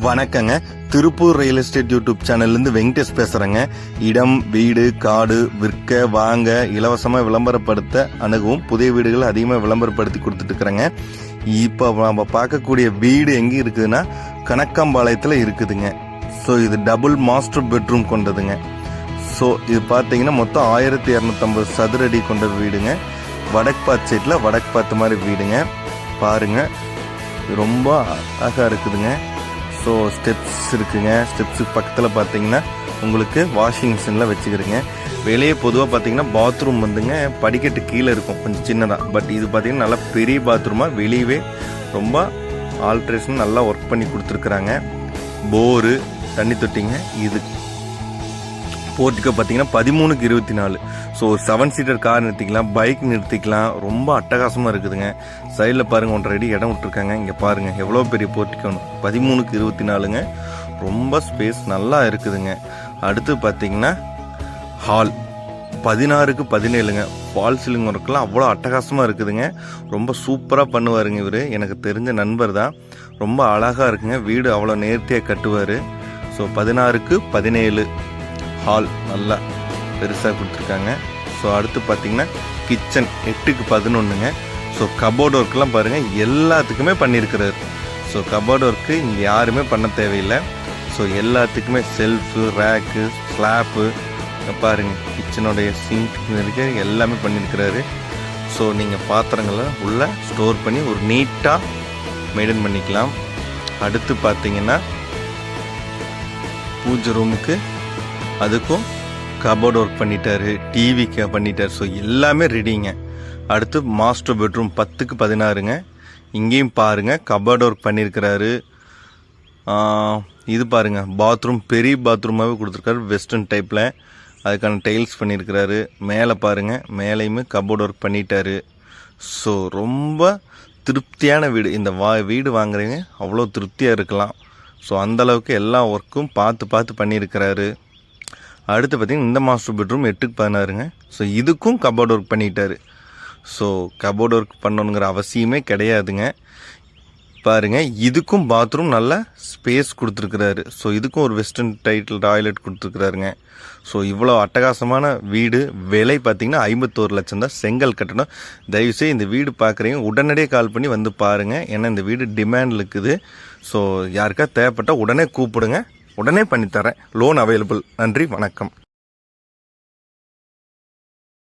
வணக்கங்க. Tiruppur real estate YouTube சேனல்லேருந்து வெங்கடேஷ் பேசுகிறேங்க. இடம், வீடு, காடு விற்க வாங்க இலவசமாக விளம்பரப்படுத்த அணுகவும் புதிய வீடுகள் அதிகமாக விளம்பரப்படுத்தி கொடுத்துட்டு இருக்கிறேங்க. இப்போ நம்ம பார்க்கக்கூடிய வீடு எங்கே இருக்குதுன்னா கணக்கம்பாளையத்தில் இருக்குதுங்க. ஸோ இது டபுள் மாஸ்டர் பெட்ரூம் கொண்டதுங்க. ஸோ இது பார்த்தீங்கன்னா மொத்தம் 1250 சதுர அடி கொண்ட வீடுங்க. வடக்கு பார்த்து சைட்டில் வடக்கு பார்த்த மாதிரி வீடுங்க. பாருங்கள், ரொம்ப அழகாக இருக்குதுங்க. ஸோ ஸ்டெப்ஸ் இருக்குங்க. ஸ்டெப்ஸுக்கு பக்கத்தில் பார்த்தீங்கன்னா உங்களுக்கு வாஷிங் மிஷினில் வச்சுக்கிறீங்க. வெளியே பொதுவாக பார்த்தீங்கன்னா பாத்ரூம் வந்துங்க படிக்கட்டு கீழே இருக்கும், கொஞ்சம் சின்னதாக. பட் இது பார்த்தீங்கன்னா நல்லா பெரிய பாத்ரூமாக வெளியவே ரொம்ப ஆல்ட்ரேஷன் நல்லா ஒர்க் பண்ணி கொடுத்துருக்குறாங்க. போரு, தண்ணி தொட்டிங்க. இது போர்ட்டிக்கோ பார்த்தீங்கன்னா 13/24. ஸோ ஒரு 7 சீட்டர் கார் நிறுத்திக்கலாம், பைக் நிறுத்திக்கலாம். ரொம்ப அட்டகாசமாக இருக்குதுங்க. சைடில் பாருங்கள் 1.5 அடி இடம் விட்டுருக்காங்க. இங்கே பாருங்கள் எவ்வளோ பெரிய போர்ட்டிக்கோன்னு, 13/24ங்க. ரொம்ப ஸ்பேஸ் நல்லா இருக்குதுங்க. அடுத்து பார்த்தீங்கன்னா ஹால் 16/17ங்க. ஃபால் சீலிங் ஒர்க்கெலாம் அவ்வளோ அட்டகாசமாக இருக்குதுங்க. ரொம்ப சூப்பராக பண்ணுவாருங்க இவர். எனக்கு தெரிஞ்ச நண்பர் தான். ரொம்ப அழகாக இருக்குங்க. வீடு அவ்வளோ நேர்த்தியாக கட்டுவார். ஸோ 16/17 ஹால் நல்லா பெருசாக கொடுத்துருக்காங்க. ஸோ அடுத்து பார்த்தீங்கன்னா கிச்சன் 8/11ங்க. ஸோ கபோர்டு ஒர்க்கெலாம் பாருங்கள் எல்லாத்துக்குமே பண்ணியிருக்கிறாரு. ஸோ கபோர்டு ஒர்க்கு இங்கே யாருமே பண்ண தேவையில்லை. ஸோ எல்லாத்துக்குமே செல்ஃபு, ரேக்கு, ஸ்லாப்பு பாருங்கள், கிச்சனுடைய சிங்க் இருக்க எல்லாமே பண்ணியிருக்கிறாரு. ஸோ நீங்கள் பாத்திரங்களை உள்ளே ஸ்டோர் பண்ணி ஒரு நீட்டாக மெயின்டைன் பண்ணிக்கலாம். அடுத்து பார்த்தீங்கன்னா பூஜை ரூமுக்கு அதுக்கும் கபோர்டு ஒர்க் பண்ணிட்டாரு, டிவிக்கு பண்ணிட்டார். ஸோ எல்லாமே ரெடிங்க. அடுத்து மாஸ்டர் பெட்ரூம் 10/16ங்க. இங்கேயும் பாருங்கள் கபோர்டு ஒர்க் பண்ணியிருக்கிறாரு. இது பாருங்கள் பாத்ரூம் பெரிய பாத்ரூமாகவே கொடுத்துருக்காரு, வெஸ்டர்ன் டைப்பில். அதுக்கான டைல்ஸ் பண்ணியிருக்கிறாரு. மேலே பாருங்கள், மேலேயுமே கபோர்டு ஒர்க் பண்ணிட்டாரு. ஸோ ரொம்ப திருப்தியான வீடு. இந்த வீடு வாங்குறீங்க அவ்வளோ திருப்தியாக இருக்கலாம். ஸோ அந்தளவுக்கு எல்லா ஒர்க்கும் பார்த்து பண்ணியிருக்கிறாரு. அடுத்து பார்த்திங்கன்னா இந்த மாஸ்டர் பெட்ரூம் 8/16ங்க. ஸோ இதுக்கும் கபோர்டு ஒர்க் பண்ணிட்டாரு. ஸோ கபோர்டு ஒர்க் பண்ணணுங்கிற அவசியமே கிடையாதுங்க. பாருங்கள், இதுக்கும் பாத்ரூம் நல்ல ஸ்பேஸ் கொடுத்துருக்குறாரு. ஸோ இதுக்கும் ஒரு வெஸ்டர்ன் டைட்டில் டாய்லெட் கொடுத்துருக்குறாருங்க. ஸோ இவ்வளோ அட்டகாசமான வீடு. விலை பார்த்திங்கன்னா 51 லட்சம் தான். செங்கல் கட்டணும். தயவுசெய்து இந்த வீடு பார்க்குறீங்க உடனடியே கால் பண்ணி வந்து பாருங்கள். ஏன்னா இந்த வீடு டிமாண்டில் இருக்குது. ஸோ யாருக்கா தேவைப்பட்டால் உடனே கூப்பிடுங்க, உடனே பண்ணித்தரேன். Loan available. நன்றி, வணக்கம்.